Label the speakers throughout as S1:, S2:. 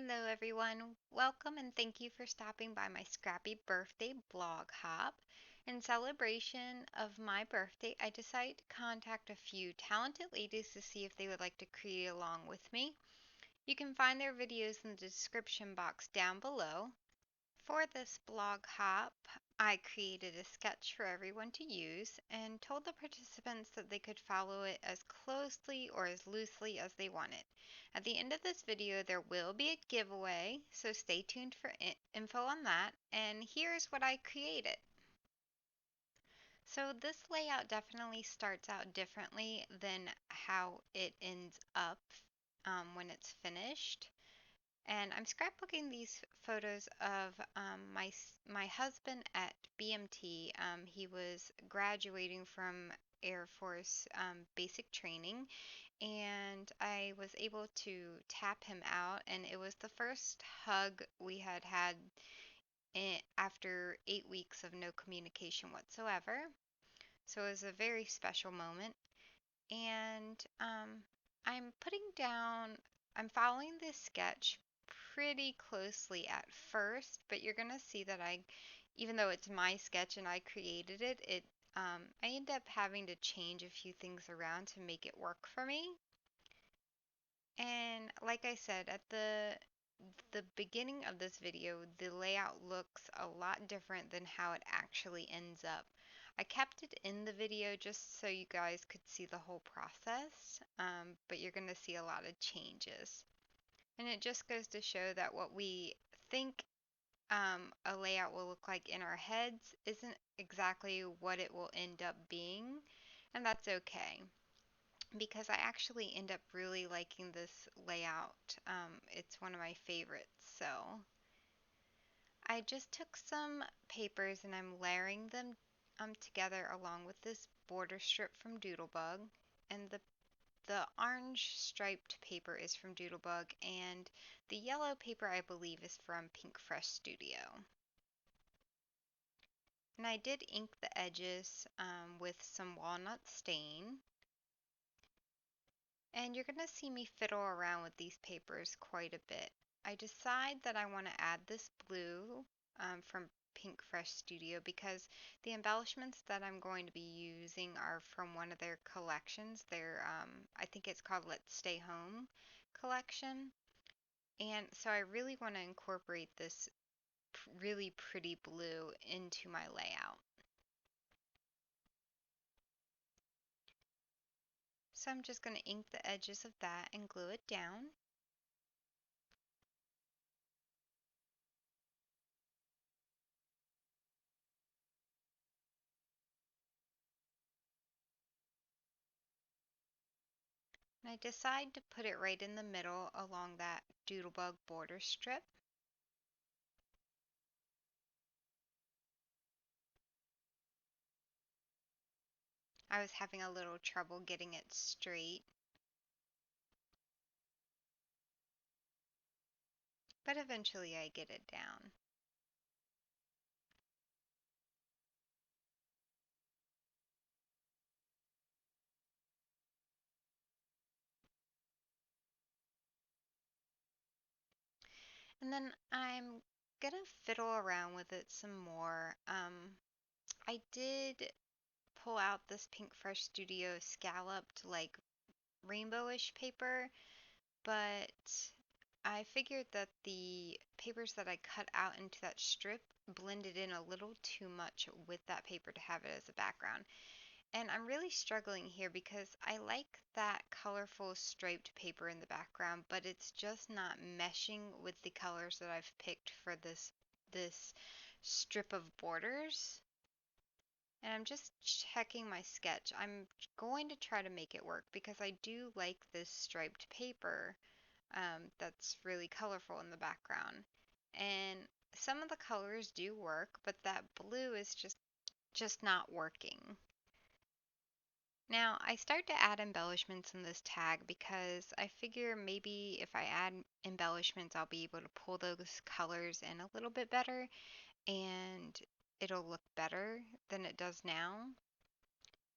S1: Hello, everyone. Welcome and thank you for stopping by my Scrappy birthday blog hop. In celebration of my birthday, I decided to contact a few talented ladies to see if they would like to create along with me. You can find their videos in the description box down below. For this blog hop, I created a sketch for everyone to use and told the participants that they could follow it as closely or as loosely as they wanted. At the end of this video, there will be a giveaway, so stay tuned for info on that. And here's what I created. So this layout definitely starts out differently than how it ends up when it's finished. And I'm scrapbooking these photos of my husband at BMT. He was graduating from Air Force basic training, and I was able to tap him out, and it was the first hug we had had after 8 weeks of no communication whatsoever. So it was a very special moment, and I'm putting down, I'm following this sketch pretty closely at first, but you're gonna see that even though it's my sketch and I created it, I end up having to change a few things around to make it work for me. And like I said, at the beginning of this video, the layout looks a lot different than how it actually ends up. I kept it in the video just so you guys could see the whole process, but you're going to see a lot of changes. And it just goes to show that what we think a layout will look like in our heads isn't exactly what it will end up being, and that's okay because I actually end up really liking this layout. It's one of my favorites. So I just took some papers and I'm layering them together along with this border strip from Doodlebug. And the orange striped paper is from Doodlebug, and the yellow paper I believe is from Pink Fresh Studio. And I did ink the edges with some walnut stain. And you're going to see me fiddle around with these papers quite a bit. I decide that I want to add this blue from Pink Fresh Studio because the embellishments that I'm going to be using are from one of their collections. I think it's called Let's Stay Home collection. And so I really want to incorporate this really pretty blue into my layout. So I'm just going to ink the edges of that and glue it down. And I decide to put it right in the middle along that doodlebug border strip. I was having a little trouble getting it straight, but eventually I get it down. And then I'm gonna fiddle around with it some more. I did pull out this Pink Fresh Studio scalloped like rainbowish paper, but I figured that the papers that I cut out into that strip blended in a little too much with that paper to have it as a background. And I'm really struggling here because I like that colorful striped paper in the background, but it's just not meshing with the colors that I've picked for this strip of borders. And I'm just checking my sketch. I'm going to try to make it work because I do like this striped paper that's really colorful in the background. And some of the colors do work, but that blue is just not working. Now, I start to add embellishments in this tag because I figure maybe if I add embellishments, I'll be able to pull those colors in a little bit better and it'll look better than it does now,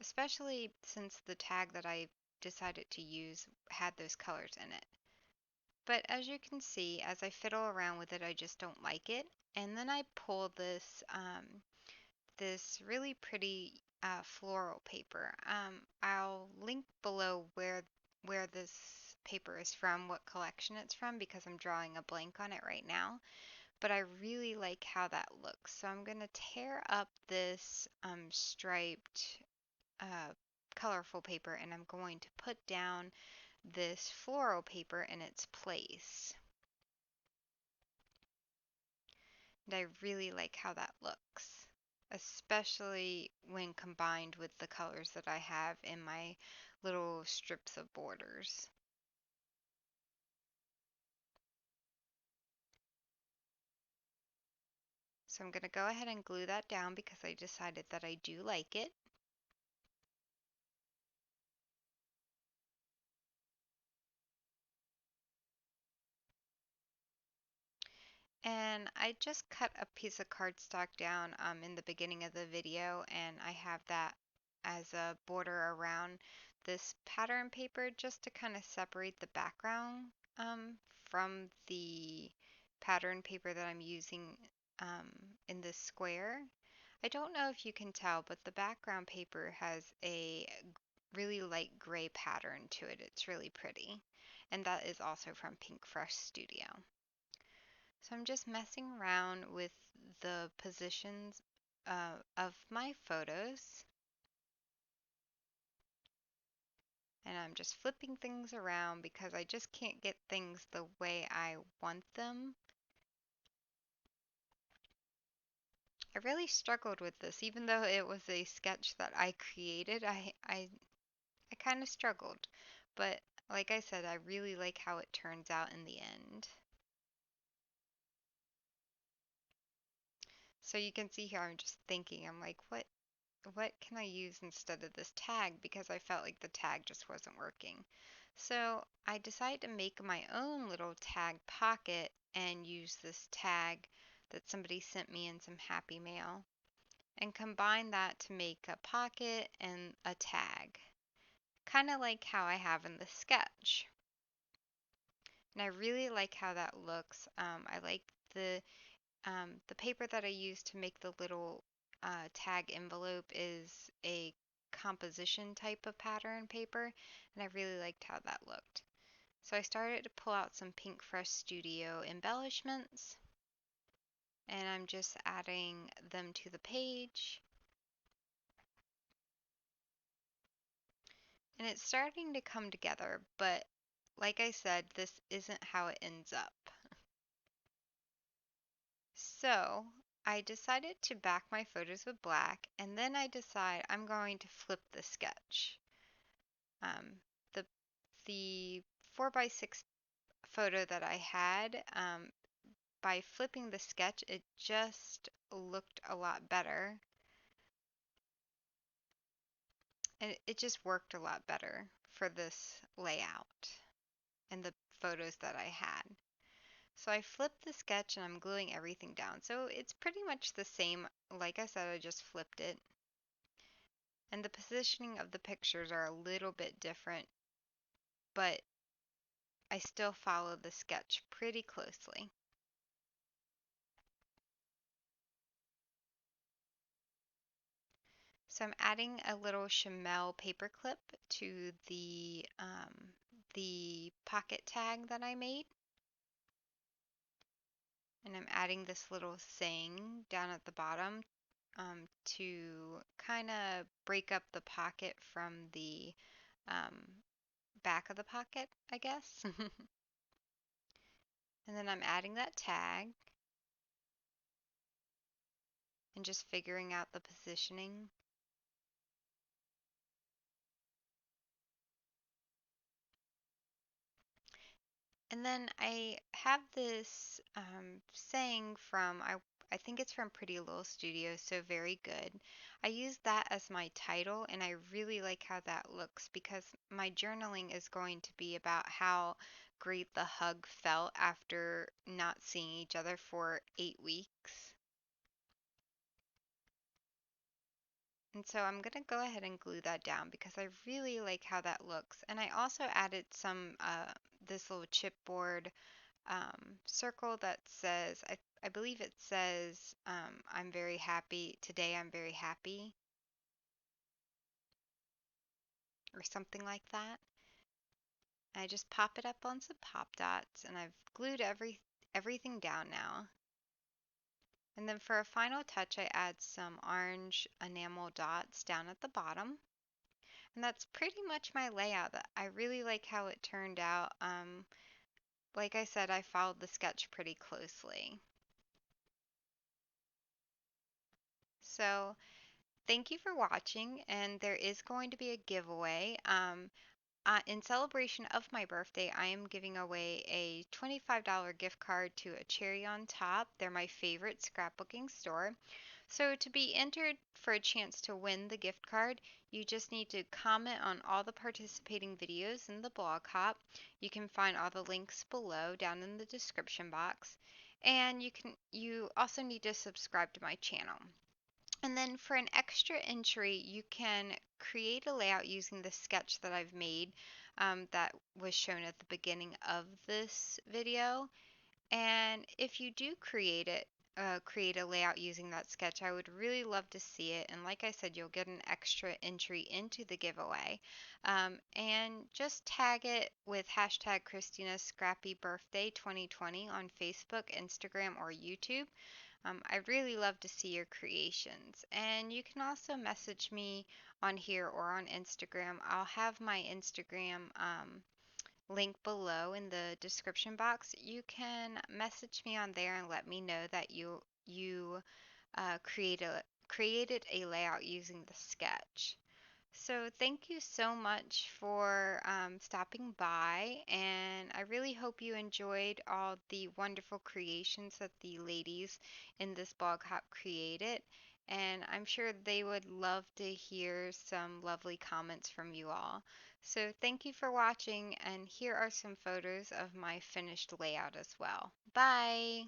S1: especially since the tag that I decided to use had those colors in it. But as you can see, as I fiddle around with it, I just don't like it. And then I pull this really pretty floral paper. I'll link below where this paper is from, what collection it's from, because I'm drawing a blank on it right now. But I really like how that looks. So I'm going to tear up this striped uh, colorful paper, and I'm going to put down this floral paper in its place. And I really like how that looks, especially when combined with the colors that I have in my little strips of borders. So I'm going to go ahead and glue that down because I decided that I do like it. And I just cut a piece of cardstock down in the beginning of the video, and I have that as a border around this pattern paper just to kind of separate the background from the pattern paper that I'm using um, in this square. I don't know if you can tell, but the background paper has a really light gray pattern to it. It's really pretty. And that is also from Pink Fresh Studio. So I'm just messing around with the positions of my photos. And I'm just flipping things around because I just can't get things the way I want them. I really struggled with this, even though it was a sketch that I created. I kind of struggled. But like I said, I really like how it turns out in the end. So you can see here, I'm just thinking, I'm like, what can I use instead of this tag, because I felt like the tag just wasn't working. So I decided to make my own little tag pocket and use this tag that somebody sent me in some Happy Mail and combine that to make a pocket and a tag, kind of like how I have in the sketch. And I really like how that looks. I like the paper that I used to make the little tag envelope is a composition type of pattern paper, and I really liked how that looked. So I started to pull out some Pink Fresh Studio embellishments, and I'm just adding them to the page. And it's starting to come together, but like I said, this isn't how it ends up. So I decided to back my photos with black, and then I decide I'm going to flip the sketch. Um, the the 4x6 photo that I had, by flipping the sketch, it just looked a lot better, and it just worked a lot better for this layout and the photos that I had. So I flipped the sketch and I'm gluing everything down. So it's pretty much the same. Like I said, I just flipped it. And the positioning of the pictures are a little bit different, but I still follow the sketch pretty closely. So I'm adding a little Chamel paper clip to the pocket tag that I made. And I'm adding this little saying down at the bottom to kind of break up the pocket from the um, back of the pocket, I guess. And then I'm adding that tag and just figuring out the positioning. And then I have this saying from, I think it's from Pretty Little Studio, so very good. I use that as my title, and I really like how that looks because my journaling is going to be about how great the hug felt after not seeing each other for 8 weeks. And so I'm going to go ahead and glue that down because I really like how that looks. And I also added some this little chipboard circle that says, I believe it says, I'm very happy, today I'm very happy, or something like that. And I just pop it up on some pop dots, and I've glued everything down now. And then for a final touch, I add some orange enamel dots down at the bottom. And that's pretty much my layout. I really like how it turned out. Like I said, I followed the sketch pretty closely. So thank you for watching, and there is going to be a giveaway. In celebration of my birthday, I am giving away a $25 gift card to a Cherry on Top. They're my favorite scrapbooking store. So to be entered for a chance to win the gift card, you just need to comment on all the participating videos in the blog hop. You can find all the links below down in the description box. And you also need to subscribe to my channel. And then for an extra entry, you can create a layout using the sketch that I've made that was shown at the beginning of this video. And if you do create a layout using that sketch, I would really love to see it. And like I said, you'll get an extra entry into the giveaway. And just tag it with hashtag Christina's Scrappy Birthday 2020 on Facebook, Instagram, or YouTube. I really love to see your creations. And you can also message me on here or on Instagram. I'll have my Instagram link below in the description box. You can message me on there and let me know that you created a layout using the sketch. So thank you so much for stopping by, and I really hope you enjoyed all the wonderful creations that the ladies in this blog hop created. And I'm sure they would love to hear some lovely comments from you all. So thank you for watching, and here are some photos of my finished layout as well. Bye!